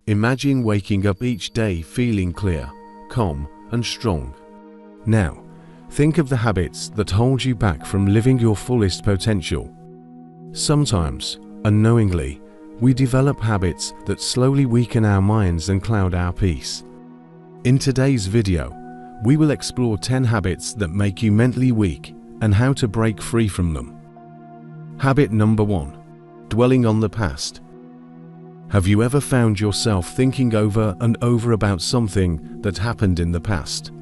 Imagine waking up each day feeling clear, calm, and strong. Now, think of the habits that hold you back from living your fullest potential. Sometimes, unknowingly, we develop habits that slowly weaken our minds and cloud our peace. In today's video, we will explore 10 habits that make you mentally weak and how to break free from them. Habit number 1. Dwelling on the past. Have you ever found yourself thinking over and over about something that happened in the past?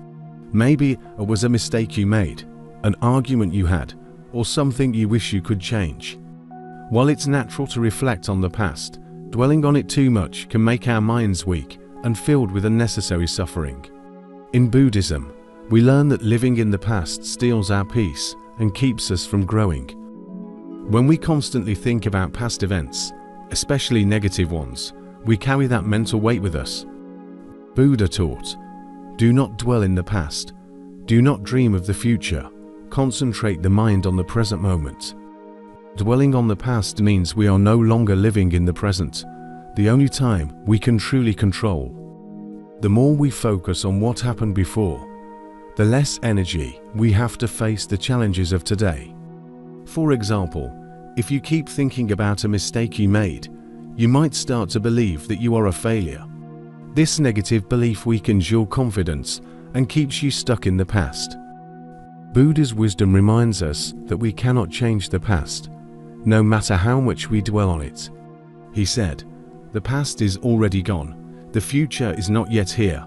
Maybe it was a mistake you made, an argument you had, or something you wish you could change. While it's natural to reflect on the past, dwelling on it too much can make our minds weak and filled with unnecessary suffering. In Buddhism, we learn that living in the past steals our peace and keeps us from growing. When we constantly think about past events, especially negative ones, we carry that mental weight with us. Buddha taught, "Do not dwell in the past. Do not dream of the future. Concentrate the mind on the present moment." Dwelling on the past means we are no longer living in the present, the only time we can truly control. The more we focus on what happened before, the less energy we have to face the challenges of today. For example, if you keep thinking about a mistake you made, you might start to believe that you are a failure. This negative belief weakens your confidence and keeps you stuck in the past. Buddha's wisdom reminds us that we cannot change the past, no matter how much we dwell on it. He said, "The past is already gone, the future is not yet here,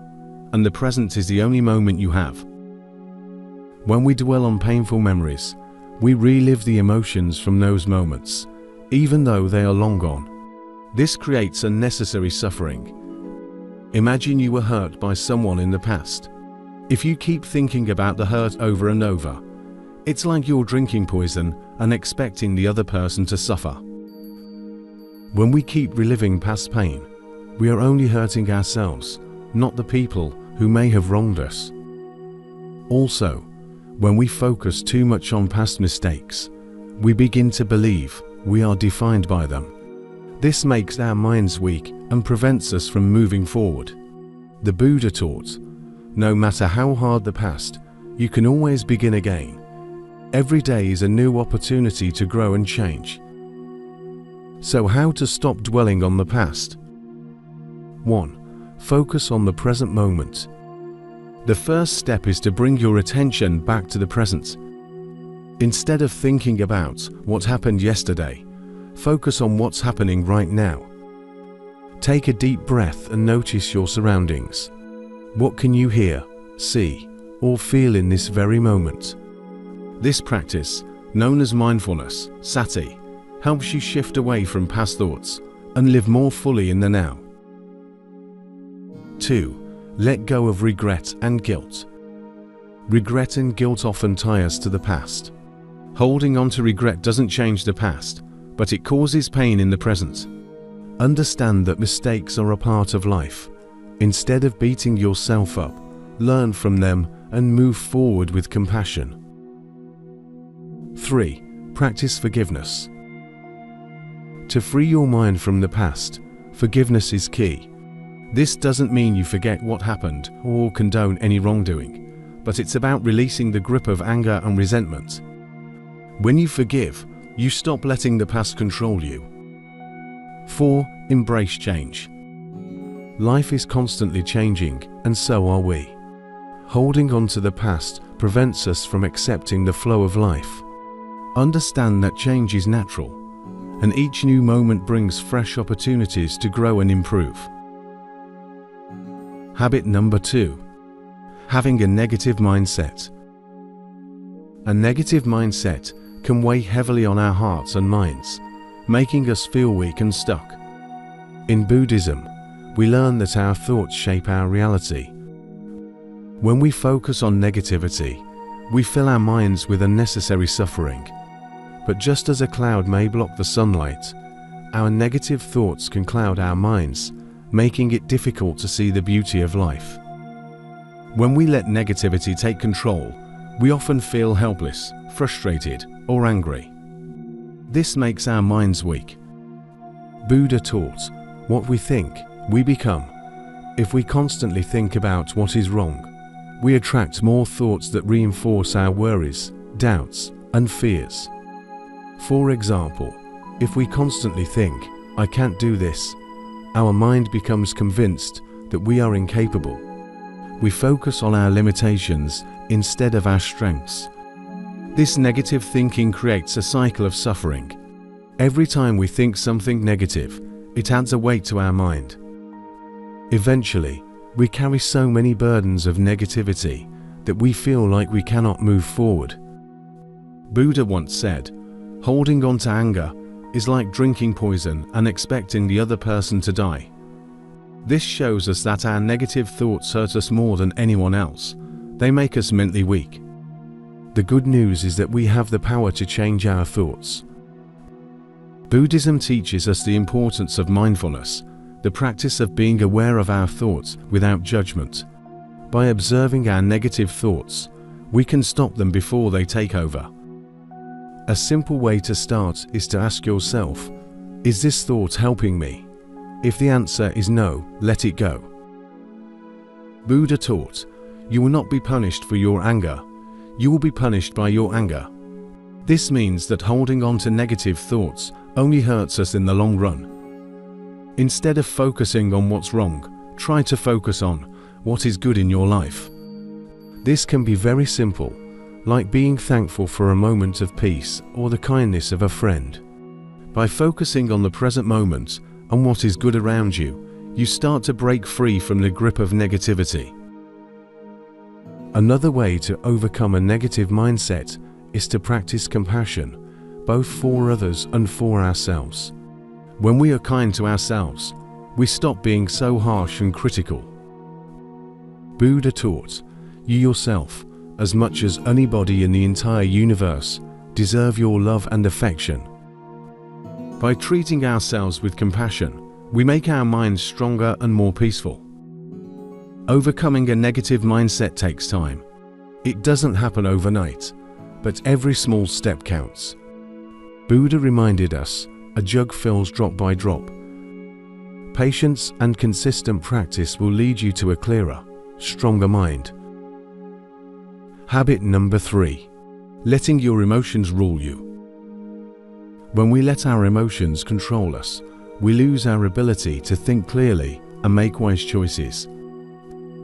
and the present is the only moment you have." When we dwell on painful memories, we relive the emotions from those moments, even though they are long gone. This creates unnecessary suffering. Imagine you were hurt by someone in the past. If you keep thinking about the hurt over and over, it's like you're drinking poison and expecting the other person to suffer. When we keep reliving past pain, we are only hurting ourselves, not the people who may have wronged us. Also, when we focus too much on past mistakes, we begin to believe we are defined by them. This makes our minds weak and prevents us from moving forward. The Buddha taught, "No matter how hard the past, you can always begin again. Every day is a new opportunity to grow and change." So how to stop dwelling on the past? 1. Focus on the present moment. The first step is to bring your attention back to the present. Instead of thinking about what happened yesterday, focus on what's happening right now. Take a deep breath and notice your surroundings. What can you hear, see, or feel in this very moment? This practice, known as mindfulness, sati, helps you shift away from past thoughts and live more fully in the now. 2. Let go of regret and guilt. Regret and guilt often tie us to the past. Holding on to regret doesn't change the past, but it causes pain in the present. Understand that mistakes are a part of life. Instead of beating yourself up, learn from them and move forward with compassion. 3. Practice forgiveness. To free your mind from the past, forgiveness is key. This doesn't mean you forget what happened or condone any wrongdoing, but it's about releasing the grip of anger and resentment. When you forgive, you stop letting the past control you. 4. Embrace change. Life is constantly changing, and so are we. Holding on to the past prevents us from accepting the flow of life. Understand that change is natural, and each new moment brings fresh opportunities to grow and improve. Habit number 2. Having a negative mindset. A negative mindset can weigh heavily on our hearts and minds, making us feel weak and stuck. In Buddhism, we learn that our thoughts shape our reality. When we focus on negativity, we fill our minds with unnecessary suffering. But just as a cloud may block the sunlight, our negative thoughts can cloud our minds, making it difficult to see the beauty of life. When we let negativity take control, we often feel helpless, frustrated, or angry. This makes our minds weak. Buddha taught, "What we think, we become. If we constantly think about what is wrong, we attract more thoughts that reinforce our worries, doubts, and fears. For example, if we constantly think, "I can't do this," our mind becomes convinced that we are incapable. We focus on our limitations instead of our strengths. This negative thinking creates a cycle of suffering. Every time we think something negative, it adds a weight to our mind. Eventually, we carry so many burdens of negativity that we feel like we cannot move forward. Buddha once said, "Holding on to anger is like drinking poison and expecting the other person to die." This shows us that our negative thoughts hurt us more than anyone else. They make us mentally weak. The good news is that we have the power to change our thoughts. Buddhism teaches us the importance of mindfulness, the practice of being aware of our thoughts without judgment. By observing our negative thoughts, we can stop them before they take over. A simple way to start is to ask yourself, "Is this thought helping me?" If the answer is no, let it go. Buddha taught, "You will not be punished for your anger. You will be punished by your anger." This means that holding on to negative thoughts only hurts us in the long run. Instead of focusing on what's wrong, try to focus on what is good in your life. This can be very simple, like being thankful for a moment of peace or the kindness of a friend. By focusing on the present moment and what is good around you, you start to break free from the grip of negativity. Another way to overcome a negative mindset is to practice compassion, both for others and for ourselves. When we are kind to ourselves, we stop being so harsh and critical. Buddha taught, "You yourself, as much as anybody in the entire universe, deserve your love and affection." By treating ourselves with compassion, we make our minds stronger and more peaceful. Overcoming a negative mindset takes time. It doesn't happen overnight, but every small step counts. Buddha reminded us, "A jug fills drop by drop." Patience and consistent practice will lead you to a clearer, stronger mind. Habit number 3. Letting your emotions rule you. When we let our emotions control us, we lose our ability to think clearly and make wise choices.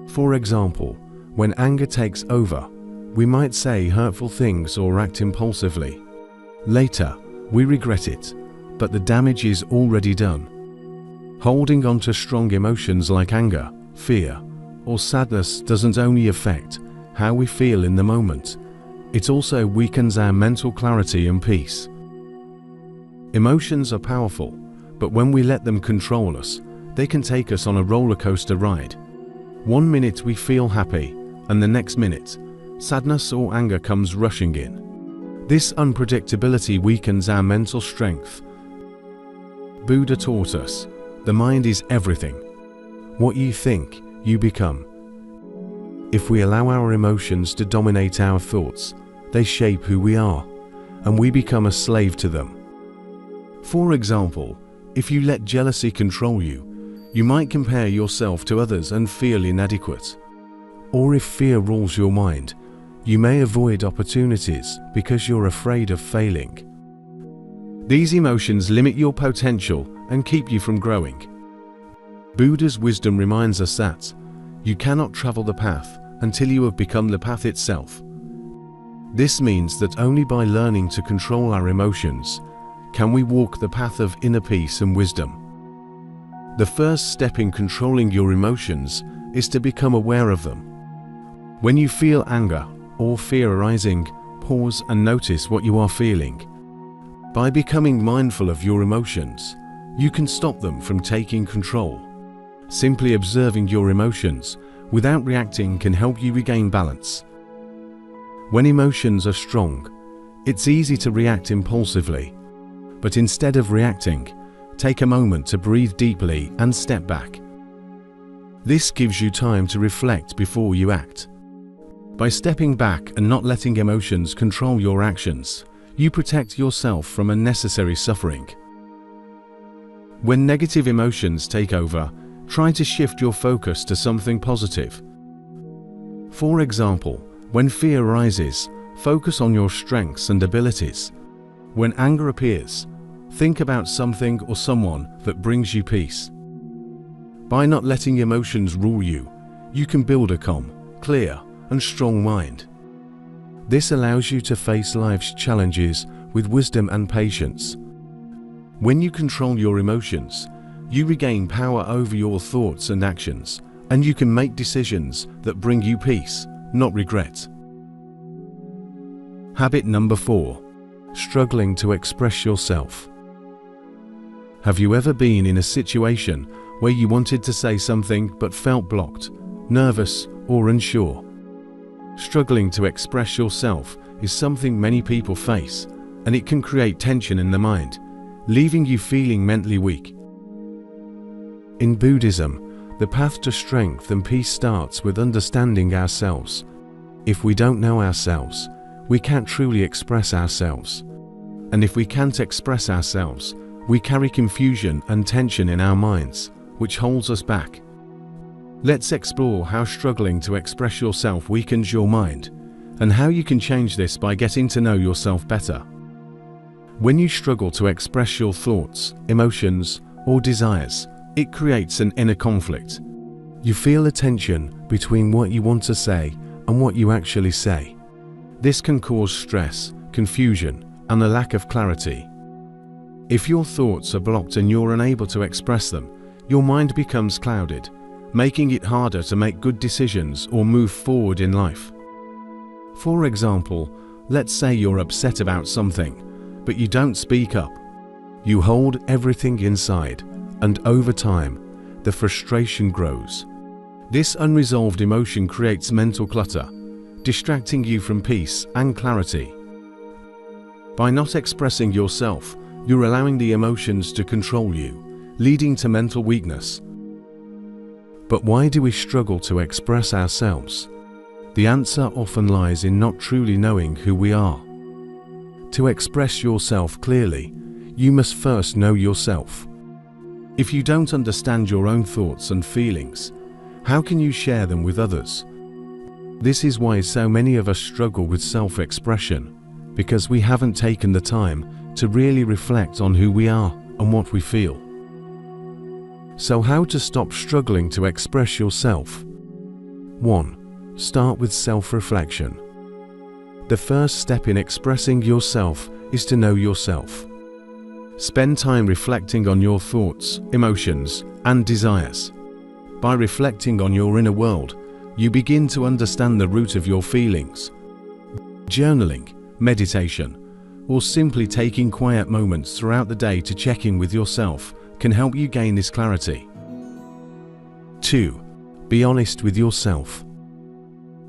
For example, when anger takes over, we might say hurtful things or act impulsively. Later, we regret it, but the damage is already done. Holding on to strong emotions like anger, fear, or sadness doesn't only affect how we feel in the moment, it also weakens our mental clarity and peace. Emotions are powerful, but when we let them control us, they can take us on a roller coaster ride. One minute we feel happy, and the next minute, sadness or anger comes rushing in. This unpredictability weakens our mental strength. Buddha taught us, "The mind is everything. What you think, you become." If we allow our emotions to dominate our thoughts, they shape who we are, and we become a slave to them. For example, if you let jealousy control you, you might compare yourself to others and feel inadequate. Or if fear rules your mind, you may avoid opportunities because you're afraid of failing. These emotions limit your potential and keep you from growing. Buddha's wisdom reminds us that you cannot travel the path until you have become the path itself. This means that only by learning to control our emotions can we walk the path of inner peace and wisdom. The first step in controlling your emotions is to become aware of them. When you feel anger or fear arising, pause and notice what you are feeling. By becoming mindful of your emotions, you can stop them from taking control. Simply observing your emotions without reacting can help you regain balance. When emotions are strong, it's easy to react impulsively. But instead of reacting, take a moment to breathe deeply and step back. This gives you time to reflect before you act. By stepping back and not letting emotions control your actions, you protect yourself from unnecessary suffering. When negative emotions take over, try to shift your focus to something positive. For example, when fear rises, focus on your strengths and abilities. When anger appears, think about something or someone that brings you peace. By not letting emotions rule you, you can build a calm, clear, and strong mind. This allows you to face life's challenges with wisdom and patience. When you control your emotions, you regain power over your thoughts and actions, and you can make decisions that bring you peace, not regret. Habit number 4. Struggling to express yourself. Have you ever been in a situation where you wanted to say something but felt blocked, nervous, or unsure? Struggling to express yourself is something many people face, and it can create tension in the mind, leaving you feeling mentally weak. In Buddhism, the path to strength and peace starts with understanding ourselves. If we don't know ourselves, we can't truly express ourselves. And if we can't express ourselves, we carry confusion and tension in our minds, which holds us back. Let's explore how struggling to express yourself weakens your mind, and how you can change this by getting to know yourself better. When you struggle to express your thoughts, emotions, or desires, it creates an inner conflict. You feel a tension between what you want to say and what you actually say. This can cause stress, confusion, and a lack of clarity. If your thoughts are blocked and you're unable to express them, your mind becomes clouded, making it harder to make good decisions or move forward in life. For example, let's say you're upset about something, but you don't speak up. You hold everything inside, and over time, the frustration grows. This unresolved emotion creates mental clutter, distracting you from peace and clarity. By not expressing yourself, you're allowing the emotions to control you, leading to mental weakness. But why do we struggle to express ourselves? The answer often lies in not truly knowing who we are. To express yourself clearly, you must first know yourself. If you don't understand your own thoughts and feelings, how can you share them with others? This is why so many of us struggle with self-expression, because we haven't taken the time to really reflect on who we are and what we feel. So how to stop struggling to express yourself? 1. Start with self-reflection. The first step in expressing yourself is to know yourself. Spend time reflecting on your thoughts, emotions, and desires. By reflecting on your inner world, you begin to understand the root of your feelings. Journaling, meditation, or simply taking quiet moments throughout the day to check in with yourself can help you gain this clarity. 2. Be honest with yourself.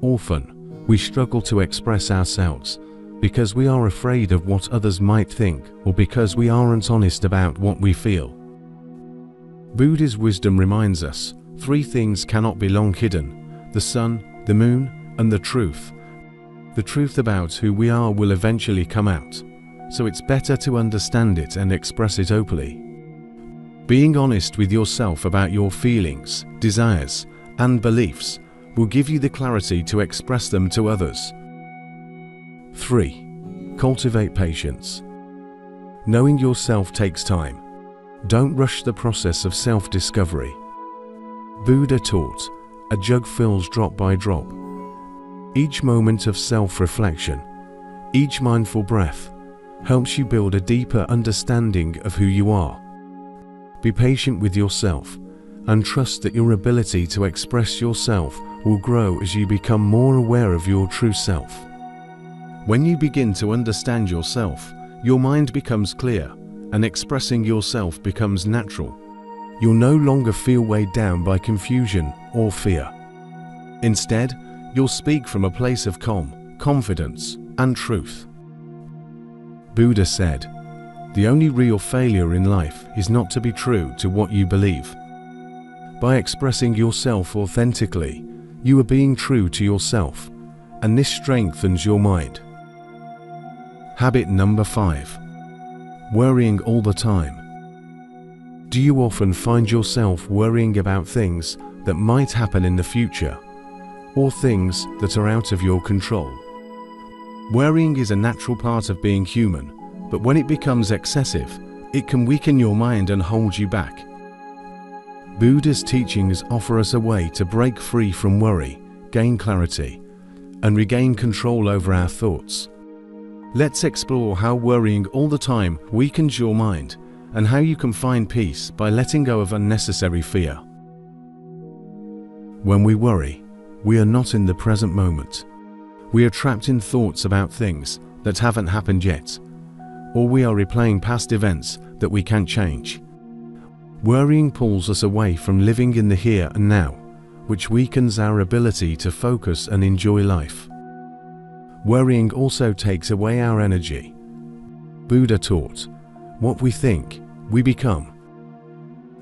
Often, we struggle to express ourselves because we are afraid of what others might think, or because we aren't honest about what we feel. Buddha's wisdom reminds us 3 things cannot be long hidden: the sun, the moon, and the truth. The truth about who we are will eventually come out, so it's better to understand it and express it openly. Being honest with yourself about your feelings, desires, and beliefs will give you the clarity to express them to others. 3. Cultivate patience. Knowing yourself takes time. Don't rush the process of self-discovery. Buddha taught, a jug fills drop by drop. Each moment of self-reflection, each mindful breath, helps you build a deeper understanding of who you are. Be patient with yourself, and trust that your ability to express yourself will grow as you become more aware of your true self. When you begin to understand yourself, your mind becomes clear, and expressing yourself becomes natural. You'll no longer feel weighed down by confusion or fear. Instead, you'll speak from a place of calm, confidence, and truth. Buddha said, "The only real failure in life is not to be true to what you believe." By expressing yourself authentically, you are being true to yourself, and this strengthens your mind. Habit number 5. Worrying all the time. Do you often find yourself worrying about things that might happen in the future, or things that are out of your control? Worrying is a natural part of being human, but when it becomes excessive, it can weaken your mind and hold you back. Buddha's teachings offer us a way to break free from worry, gain clarity, and regain control over our thoughts. Let's explore how worrying all the time weakens your mind, and how you can find peace by letting go of unnecessary fear. When we worry, we are not in the present moment. We are trapped in thoughts about things that haven't happened yet, or we are replaying past events that we can't change. Worrying pulls us away from living in the here and now, which weakens our ability to focus and enjoy life. Worrying also takes away our energy. Buddha taught, "What we think, we become."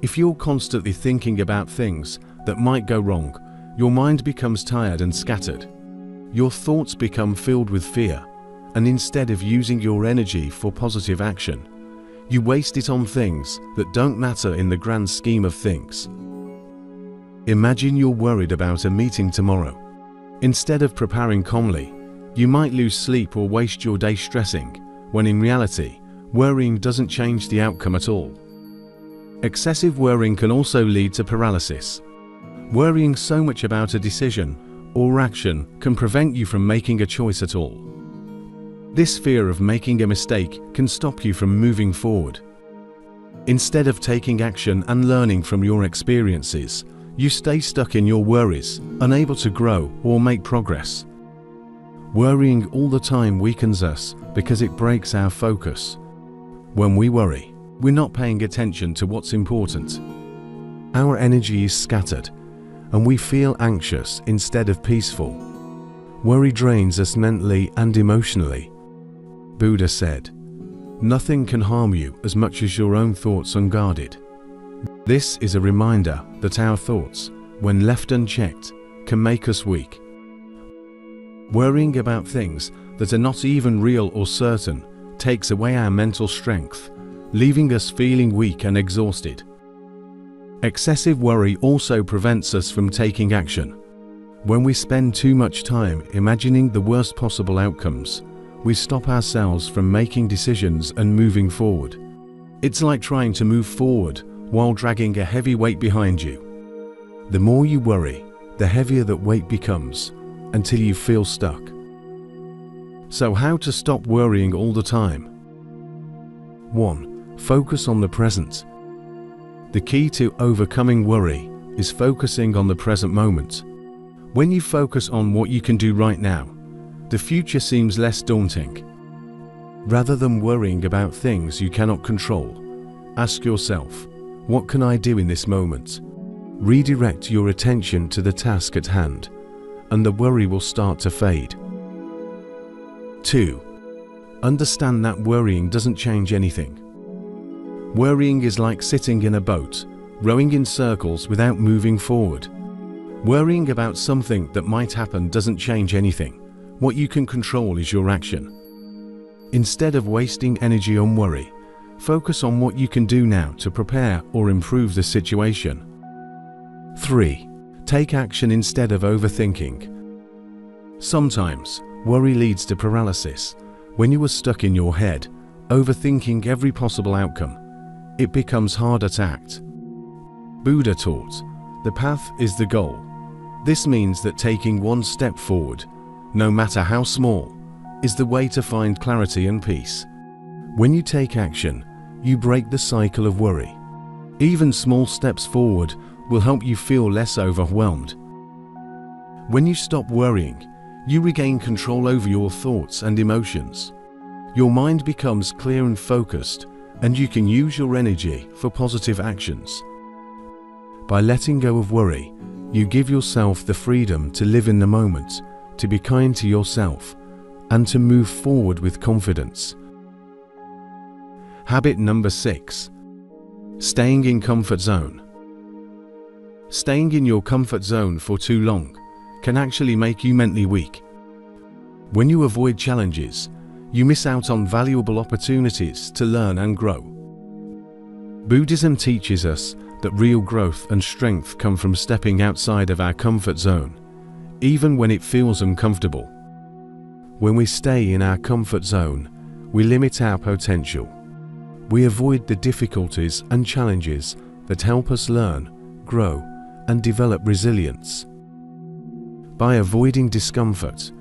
If you're constantly thinking about things that might go wrong, your mind becomes tired and scattered. Your thoughts become filled with fear, and instead of using your energy for positive action, you waste it on things that don't matter in the grand scheme of things. Imagine you're worried about a meeting tomorrow. Instead of preparing calmly, you might lose sleep or waste your day stressing, when in reality, worrying doesn't change the outcome at all. Excessive worrying can also lead to paralysis. Worrying so much about a decision or action can prevent you from making a choice at all. This fear of making a mistake can stop you from moving forward. Instead of taking action and learning from your experiences, you stay stuck in your worries, unable to grow or make progress. Worrying all the time weakens us because it breaks our focus. When we worry, we're not paying attention to what's important. Our energy is scattered, and we feel anxious instead of peaceful. Worry drains us mentally and emotionally. Buddha said, "Nothing can harm you as much as your own thoughts unguarded." This is a reminder that our thoughts, when left unchecked, can make us weak. Worrying about things that are not even real or certain takes away our mental strength, leaving us feeling weak and exhausted. Excessive worry also prevents us from taking action. When we spend too much time imagining the worst possible outcomes, we stop ourselves from making decisions and moving forward. It's like trying to move forward while dragging a heavy weight behind you. The more you worry, the heavier that weight becomes, until you feel stuck. So how to stop worrying all the time? 1. Focus on the present. The key to overcoming worry is focusing on the present moment. When you focus on what you can do right now, the future seems less daunting. Rather than worrying about things you cannot control, ask yourself, what can I do in this moment? Redirect your attention to the task at hand, and the worry will start to fade. 2. Understand that worrying doesn't change anything. Worrying is like sitting in a boat, rowing in circles without moving forward. Worrying about something that might happen doesn't change anything. What you can control is your action. Instead of wasting energy on worry, focus on what you can do now to prepare or improve the situation. 3. Take action instead of overthinking. Sometimes, worry leads to paralysis. When you are stuck in your head, overthinking every possible outcome, it becomes harder to act. Buddha taught, "The path is the goal." This means that taking one step forward, no matter how small, is the way to find clarity and peace. When you take action, you break the cycle of worry. Even small steps forward will help you feel less overwhelmed. When you stop worrying, you regain control over your thoughts and emotions. Your mind becomes clear and focused, and you can use your energy for positive actions. By letting go of worry, you give yourself the freedom to live in the moment, to be kind to yourself, and to move forward with confidence. Habit number 6. Staying in comfort zone. Staying in your comfort zone for too long can actually make you mentally weak. When you avoid challenges, you miss out on valuable opportunities to learn and grow. Buddhism teaches us that real growth and strength come from stepping outside of our comfort zone, even when it feels uncomfortable. When we stay in our comfort zone, we limit our potential. We avoid the difficulties and challenges that help us learn, grow, and develop resilience. By avoiding discomfort,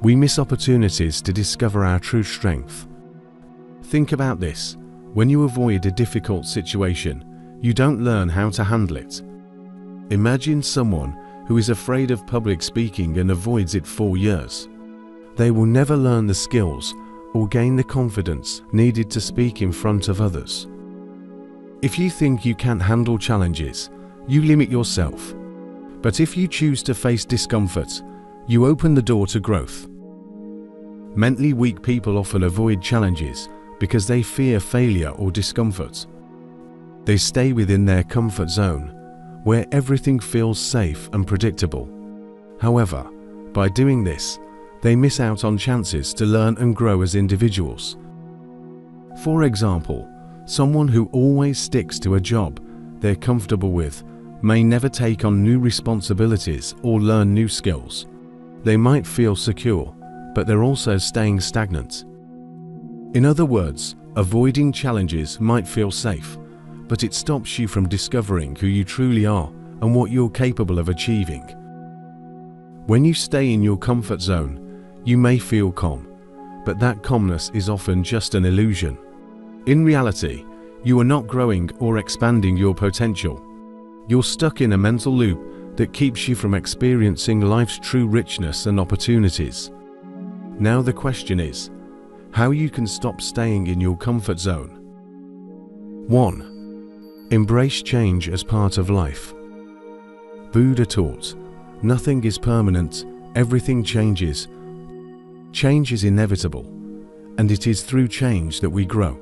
we miss opportunities to discover our true strength. Think about this. When you avoid a difficult situation, you don't learn how to handle it. Imagine someone who is afraid of public speaking and avoids it for years. They will never learn the skills or gain the confidence needed to speak in front of others. If you think you can't handle challenges, you limit yourself. But if you choose to face discomfort, you open the door to growth. Mentally weak people often avoid challenges because they fear failure or discomfort. They stay within their comfort zone, where everything feels safe and predictable. However, by doing this, they miss out on chances to learn and grow as individuals. For example, someone who always sticks to a job they're comfortable with may never take on new responsibilities or learn new skills. They might feel secure, but they're also staying stagnant. In other words, avoiding challenges might feel safe, but it stops you from discovering who you truly are and what you're capable of achieving. When you stay in your comfort zone, you may feel calm, but that calmness is often just an illusion. In reality, you are not growing or expanding your potential. You're stuck in a mental loop that keeps you from experiencing life's true richness and opportunities. Now the question is, how you can stop staying in your comfort zone. 1. Embrace change as part of life. Buddha taught, nothing is permanent, everything changes. Change is inevitable, and it is through change that we grow.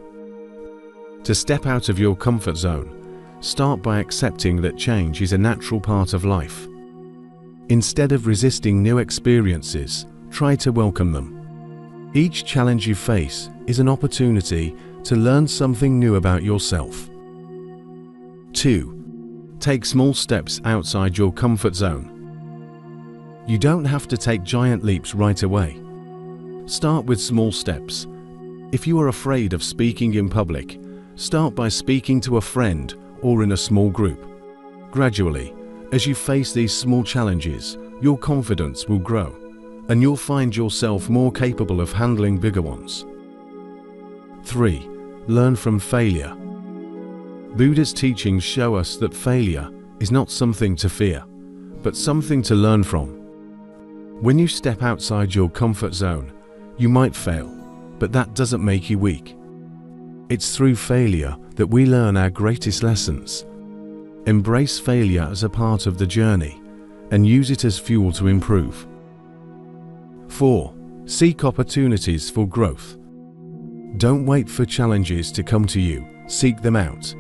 To step out of your comfort zone, start by accepting that change is a natural part of life. Instead of resisting new experiences, try to welcome them. Each challenge you face is an opportunity to learn something new about yourself. 2. Take small steps outside your comfort zone. You don't have to take giant leaps right away. Start with small steps. If you are afraid of speaking in public, start by speaking to a friend or in a small group. Gradually, as you face these small challenges, your confidence will grow, and you'll find yourself more capable of handling bigger ones. 3. Learn from failure. Buddha's teachings show us that failure is not something to fear, but something to learn from. When you step outside your comfort zone, you might fail, but that doesn't make you weak. It's through failure that we learn our greatest lessons. Embrace failure as a part of the journey and use it as fuel to improve. 4. Seek opportunities for growth. Don't wait for challenges to come to you, seek them out.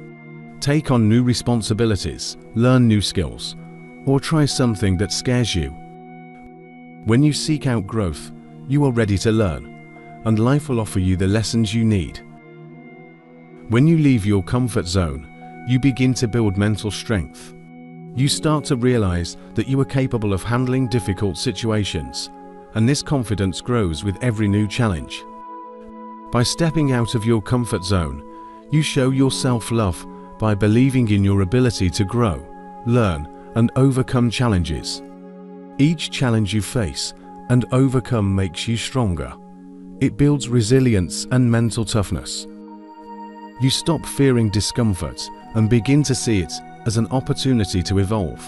Take on new responsibilities, learn new skills, or try something that scares you. When you seek out growth, you are ready to learn, and life will offer you the lessons you need. When you leave your comfort zone, you begin to build mental strength. You start to realize that you are capable of handling difficult situations, and this confidence grows with every new challenge. By stepping out of your comfort zone, you show your self-love by believing in your ability to grow, learn, and overcome challenges. Each challenge you face and overcome makes you stronger. It builds resilience and mental toughness. You stop fearing discomfort and begin to see it as an opportunity to evolve.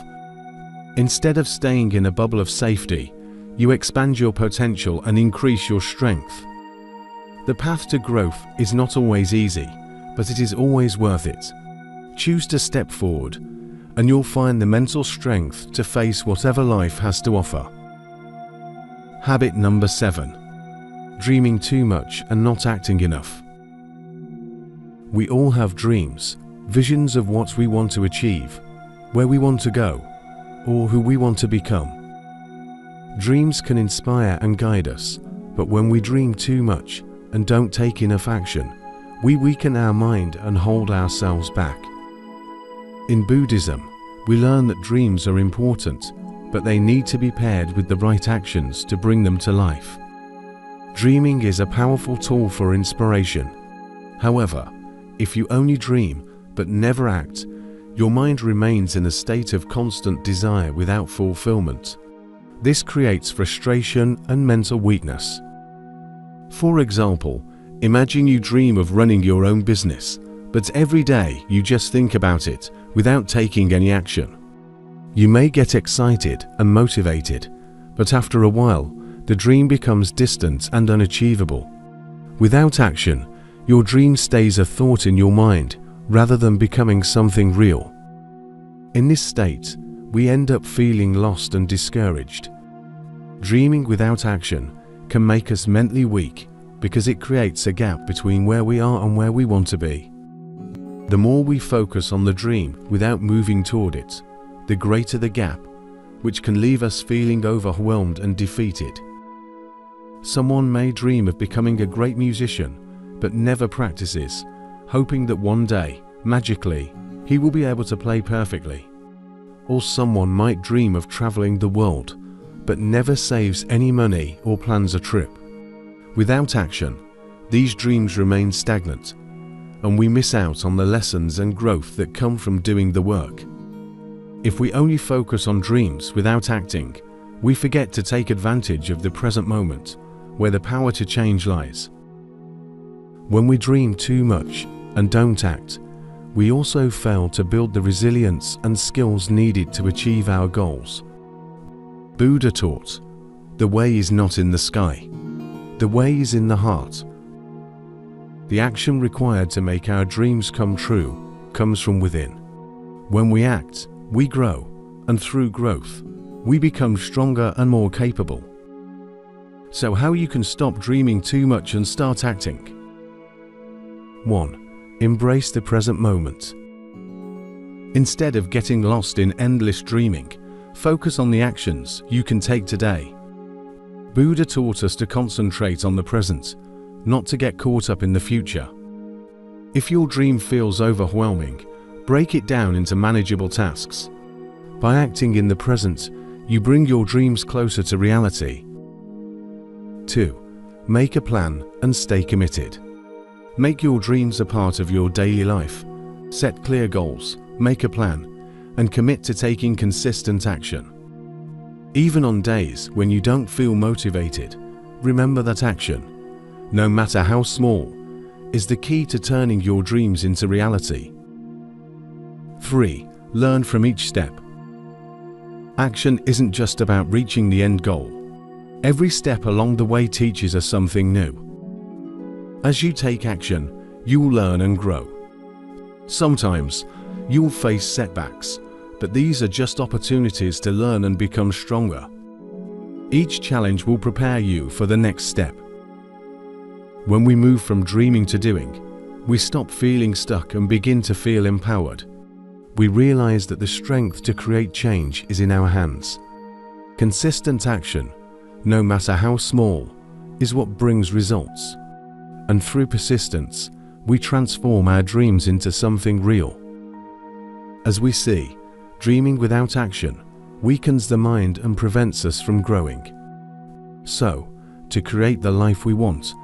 Instead of staying in a bubble of safety, you expand your potential and increase your strength. The path to growth is not always easy, but it is always worth it. Choose to step forward, and you'll find the mental strength to face whatever life has to offer. Habit number 7. Dreaming too much and not acting enough. We all have dreams, visions of what we want to achieve, where we want to go, or who we want to become. Dreams can inspire and guide us, but when we dream too much and don't take enough action, we weaken our mind and hold ourselves back. In Buddhism, we learn that dreams are important, but they need to be paired with the right actions to bring them to life. Dreaming is a powerful tool for inspiration. However, if you only dream but never act, your mind remains in a state of constant desire without fulfillment. This creates frustration and mental weakness. For example, imagine you dream of running your own business, but every day you just think about it without taking any action. You may get excited and motivated, but after a while, the dream becomes distant and unachievable. Without action, your dream stays a thought in your mind rather than becoming something real. In this state, we end up feeling lost and discouraged. Dreaming without action can make us mentally weak because it creates a gap between where we are and where we want to be. The more we focus on the dream without moving toward it, the greater the gap, which can leave us feeling overwhelmed and defeated. Someone may dream of becoming a great musician, but never practices, hoping that one day, magically, he will be able to play perfectly. Or someone might dream of traveling the world, but never saves any money or plans a trip. Without action, these dreams remain stagnant, and we miss out on the lessons and growth that come from doing the work. If we only focus on dreams without acting, we forget to take advantage of the present moment, where the power to change lies. When we dream too much and don't act, we also fail to build the resilience and skills needed to achieve our goals. Buddha taught, "The way is not in the sky. The way is in the heart." The action required to make our dreams come true comes from within. When we act, we grow, and through growth, we become stronger and more capable. So how you can stop dreaming too much and start acting? 1. Embrace the present moment. Instead of getting lost in endless dreaming, focus on the actions you can take today. Buddha taught us to concentrate on the present, not to get caught up in the future. If your dream feels overwhelming, break it down into manageable tasks. By acting in the present, you bring your dreams closer to reality. 2. Make a plan and stay committed. Make your dreams a part of your daily life. Set clear goals, make a plan, and commit to taking consistent action. Even on days when you don't feel motivated, remember that action, no matter how small, is the key to turning your dreams into reality. 3. Learn from each step. Action isn't just about reaching the end goal. Every step along the way teaches us something new. As you take action, you will learn and grow. Sometimes, you will face setbacks, but these are just opportunities to learn and become stronger. Each challenge will prepare you for the next step. When we move from dreaming to doing, we stop feeling stuck and begin to feel empowered. We realize that the strength to create change is in our hands. Consistent action, no matter how small, is what brings results. And through persistence, we transform our dreams into something real. As we see, dreaming without action weakens the mind and prevents us from growing. So, to create the life we want,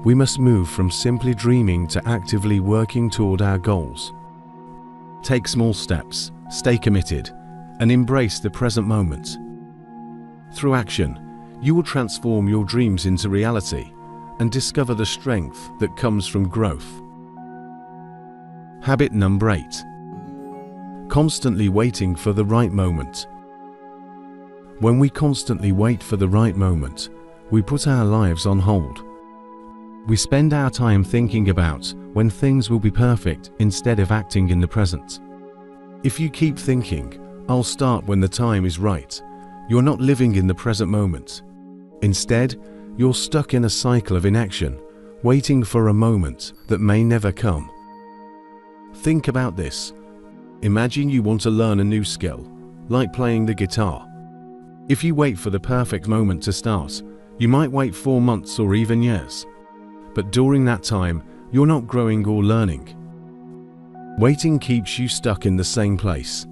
we must move from simply dreaming to actively working toward our goals. Take small steps, stay committed, and embrace the present moment. Through action, you will transform your dreams into reality and discover the strength that comes from growth. Habit number 8. Constantly waiting for the right moment. When we constantly wait for the right moment, we put our lives on hold. We spend our time thinking about when things will be perfect instead of acting in the present. If you keep thinking, "I'll start when the time is right," you're not living in the present moment. Instead, you're stuck in a cycle of inaction, waiting for a moment that may never come. Think about this. Imagine you want to learn a new skill, like playing the guitar. If you wait for the perfect moment to start, you might wait 4 months or even years. But during that time, you're not growing or learning. Waiting keeps you stuck in the same place.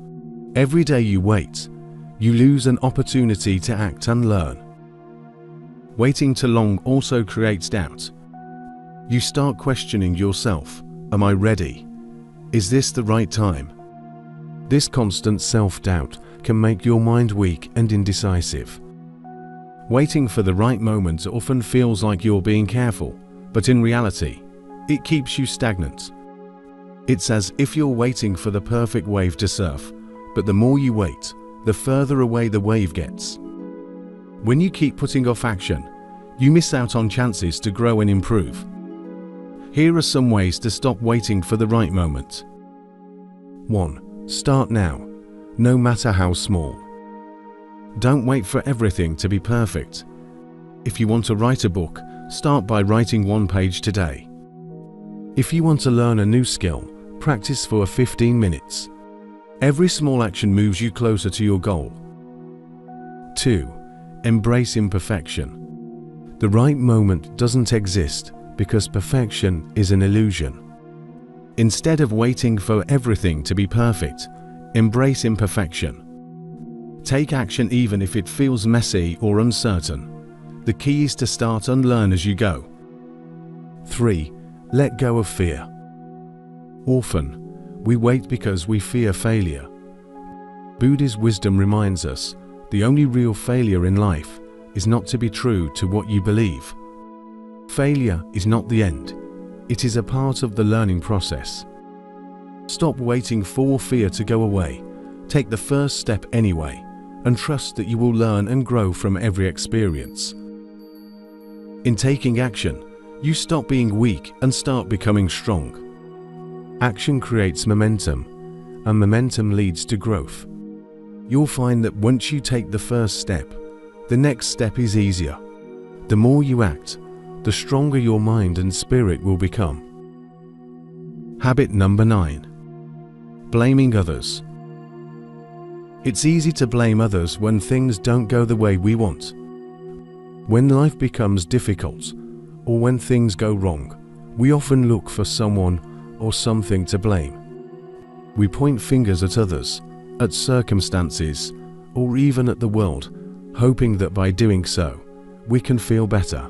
Every day you wait, you lose an opportunity to act and learn. Waiting too long also creates doubt. You start questioning yourself. Am I ready? Is this the right time? This constant self-doubt can make your mind weak and indecisive. Waiting for the right moment often feels like you're being careful, but in reality, it keeps you stagnant. It's as if you're waiting for the perfect wave to surf, but the more you wait, the further away the wave gets. When you keep putting off action, you miss out on chances to grow and improve. Here are some ways to stop waiting for the right moment. 1. Start now, no matter how small. Don't wait for everything to be perfect. If you want to write a book, start by writing 1 page today. If you want to learn a new skill, practice for 15 minutes. Every small action moves you closer to your goal. 2. Embrace imperfection. The right moment doesn't exist because perfection is an illusion. Instead of waiting for everything to be perfect, embrace imperfection. Take action even if it feels messy or uncertain. The key is to start and learn as you go. 3. Let go of fear. Often, we wait because we fear failure. Buddhist wisdom reminds us the only real failure in life is not to be true to what you believe. Failure is not the end. It is a part of the learning process. Stop waiting for fear to go away. Take the first step anyway, and trust that you will learn and grow from every experience. In taking action, you stop being weak and start becoming strong. Action creates momentum, and momentum leads to growth. You'll find that once you take the first step, the next step is easier. The more you act, the stronger your mind and spirit will become. Habit number 9. Blaming others. It's easy to blame others when things don't go the way we want. When life becomes difficult, or when things go wrong, we often look for someone or something to blame. We point fingers at others, at circumstances, or even at the world, hoping that by doing so, we can feel better.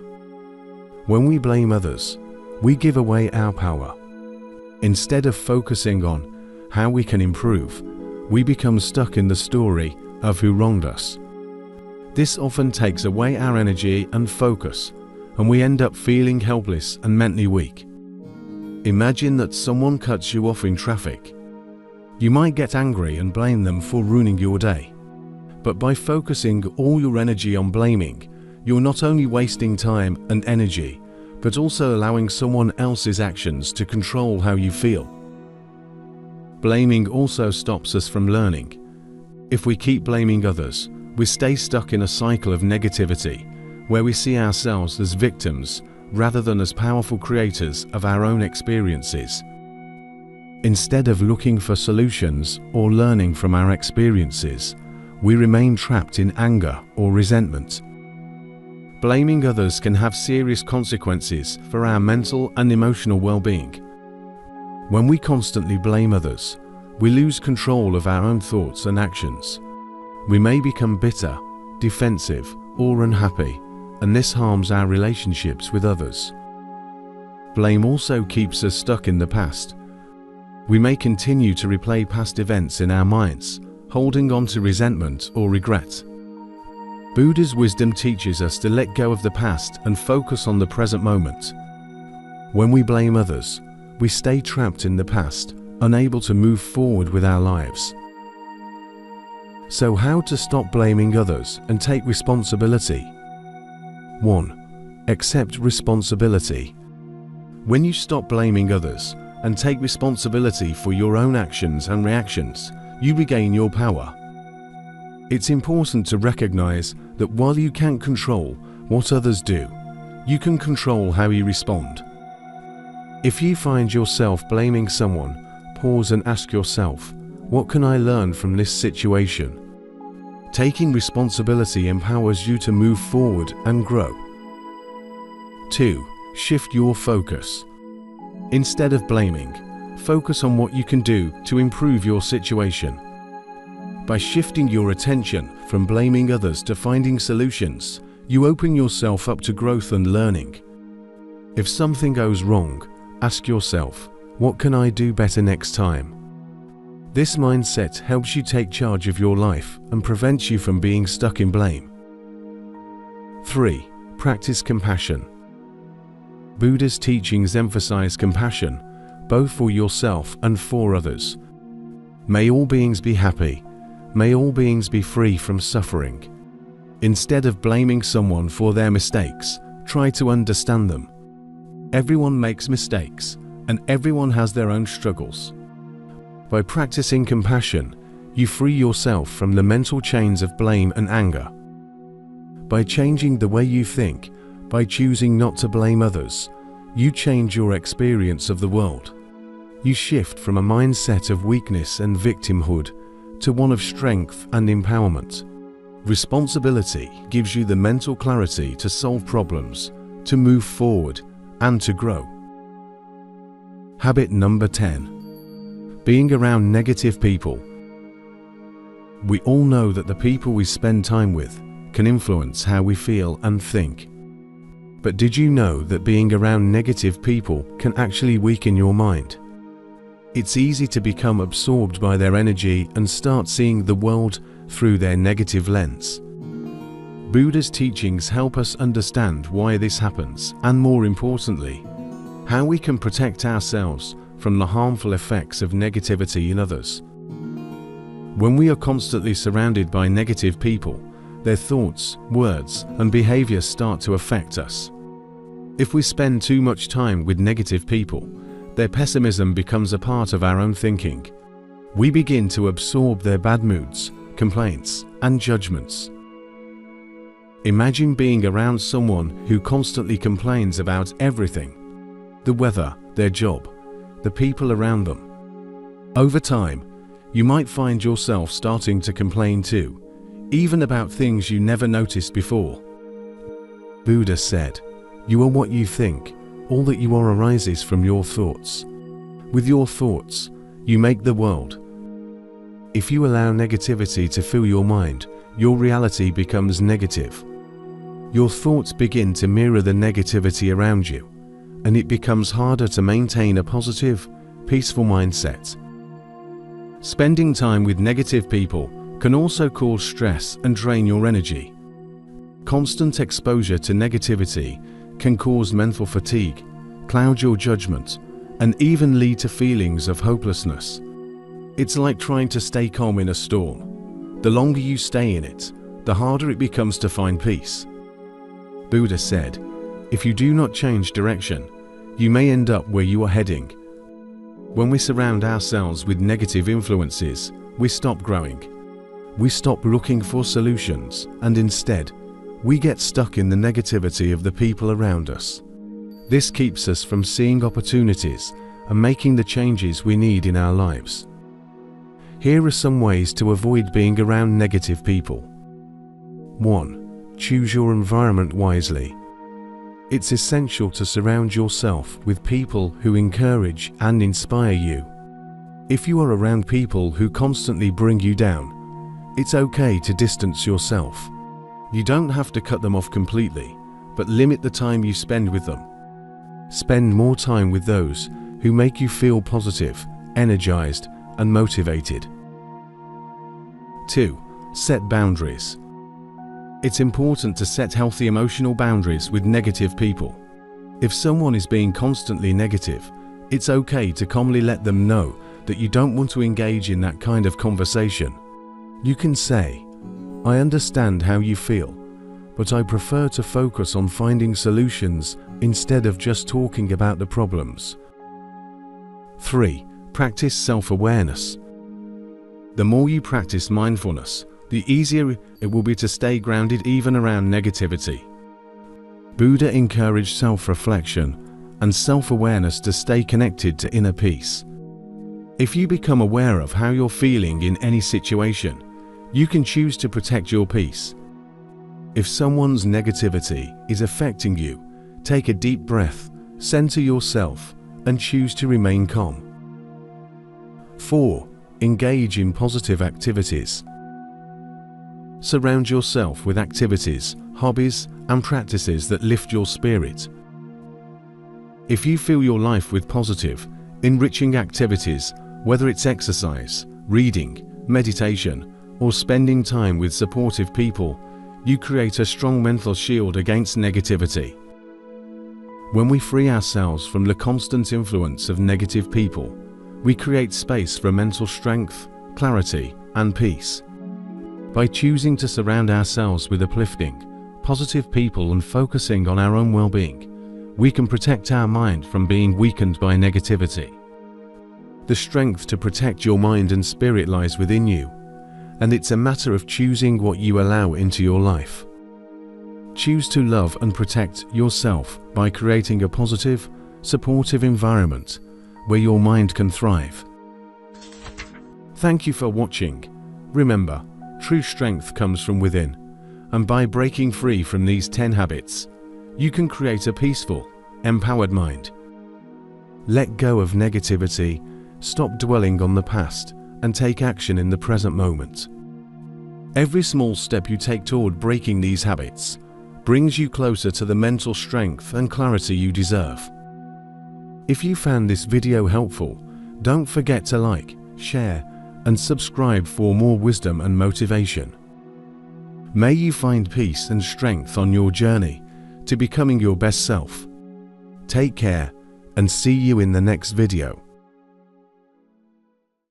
When we blame others, we give away our power. Instead of focusing on how we can improve, we become stuck in the story of who wronged us. This often takes away our energy and focus, and we end up feeling helpless and mentally weak. Imagine that someone cuts you off in traffic. You might get angry and blame them for ruining your day. But by focusing all your energy on blaming, you're not only wasting time and energy, but also allowing someone else's actions to control how you feel. Blaming also stops us from learning. If we keep blaming others, we stay stuck in a cycle of negativity, where we see ourselves as victims rather than as powerful creators of our own experiences. Instead of looking for solutions or learning from our experiences, we remain trapped in anger or resentment. Blaming others can have serious consequences for our mental and emotional well-being. When we constantly blame others, we lose control of our own thoughts and actions. We may become bitter, defensive, or unhappy, and this harms our relationships with others. Blame also keeps us stuck in the past. We may continue to replay past events in our minds, holding on to resentment or regret. Buddha's wisdom teaches us to let go of the past and focus on the present moment. When we blame others, we stay trapped in the past, unable to move forward with our lives. So how to stop blaming others and take responsibility? 1. Accept responsibility. When you stop blaming others and take responsibility for your own actions and reactions, you regain your power. It's important to recognize that while you can't control what others do, you can control how you respond. If you find yourself blaming someone, pause and ask yourself, what can I learn from this situation? Taking responsibility empowers you to move forward and grow. 2. Shift your focus. Instead of blaming, focus on what you can do to improve your situation. By shifting your attention from blaming others to finding solutions, you open yourself up to growth and learning. If something goes wrong, ask yourself, what can I do better next time? This mindset helps you take charge of your life and prevents you from being stuck in blame. 3. Practice compassion. Buddha's teachings emphasize compassion, both for yourself and for others. May all beings be happy. May all beings be free from suffering. Instead of blaming someone for their mistakes, try to understand them. Everyone makes mistakes, and everyone has their own struggles. By practicing compassion, you free yourself from the mental chains of blame and anger. By changing the way you think, by choosing not to blame others, you change your experience of the world. You shift from a mindset of weakness and victimhood to one of strength and empowerment. Responsibility gives you the mental clarity to solve problems, to move forward, and to grow. Habit number 10. Being around negative people. We all know that the people we spend time with can influence how we feel and think. But did you know that being around negative people can actually weaken your mind? It's easy to become absorbed by their energy and start seeing the world through their negative lens. Buddha's teachings help us understand why this happens and, more importantly, how we can protect ourselves from the harmful effects of negativity in others. When we are constantly surrounded by negative people, their thoughts, words, and behavior start to affect us. If we spend too much time with negative people, their pessimism becomes a part of our own thinking. We begin to absorb their bad moods, complaints, and judgments. Imagine being around someone who constantly complains about everything: the weather, their job, the people around them. Over time, you might find yourself starting to complain too, even about things you never noticed before. Buddha said, "You are what you think. All that you are arises from your thoughts. With your thoughts, you make the world." If you allow negativity to fill your mind, your reality becomes negative. Your thoughts begin to mirror the negativity around you, and it becomes harder to maintain a positive, peaceful mindset. Spending time with negative people can also cause stress and drain your energy. Constant exposure to negativity can cause mental fatigue, cloud your judgment, and even lead to feelings of hopelessness. It's like trying to stay calm in a storm. The longer you stay in it, the harder it becomes to find peace. Buddha said, "If you do not change direction, you may end up where you are heading." When we surround ourselves with negative influences, we stop growing. We stop looking for solutions, and instead, we get stuck in the negativity of the people around us. This keeps us from seeing opportunities and making the changes we need in our lives. Here are some ways to avoid being around negative people. 1. Choose your environment wisely. It's essential to surround yourself with people who encourage and inspire you. If you are around people who constantly bring you down, it's okay to distance yourself. You don't have to cut them off completely, but limit the time you spend with them. Spend more time with those who make you feel positive, energized, and motivated. 2. Set boundaries. It's important to set healthy emotional boundaries with negative people. If someone is being constantly negative, it's okay to calmly let them know that you don't want to engage in that kind of conversation. You can say, "I understand how you feel, but I prefer to focus on finding solutions instead of just talking about the problems." 3. Practice self-awareness. The more you practice mindfulness, the easier it will be to stay grounded even around negativity. Buddha encouraged self-reflection and self-awareness to stay connected to inner peace. If you become aware of how you're feeling in any situation, you can choose to protect your peace. If someone's negativity is affecting you, take a deep breath, center yourself, and choose to remain calm. 4. Engage in positive activities. Surround yourself with activities, hobbies, and practices that lift your spirit. If you fill your life with positive, enriching activities, whether it's exercise, reading, meditation, or spending time with supportive people, you create a strong mental shield against negativity. When we free ourselves from the constant influence of negative people, we create space for mental strength, clarity, and peace. By choosing to surround ourselves with uplifting, positive people and focusing on our own well-being, we can protect our mind from being weakened by negativity. The strength to protect your mind and spirit lies within you, and it's a matter of choosing what you allow into your life. Choose to love and protect yourself by creating a positive, supportive environment where your mind can thrive. Thank you for watching. Remember, true strength comes from within, and by breaking free from these 10 habits, you can create a peaceful, empowered mind. Let go of negativity, stop dwelling on the past, and take action in the present moment. Every small step you take toward breaking these habits brings you closer to the mental strength and clarity you deserve. If you found this video helpful, don't forget to like, share, and subscribe for more wisdom and motivation. May you find peace and strength on your journey to becoming your best self. Take care, and see you in the next video.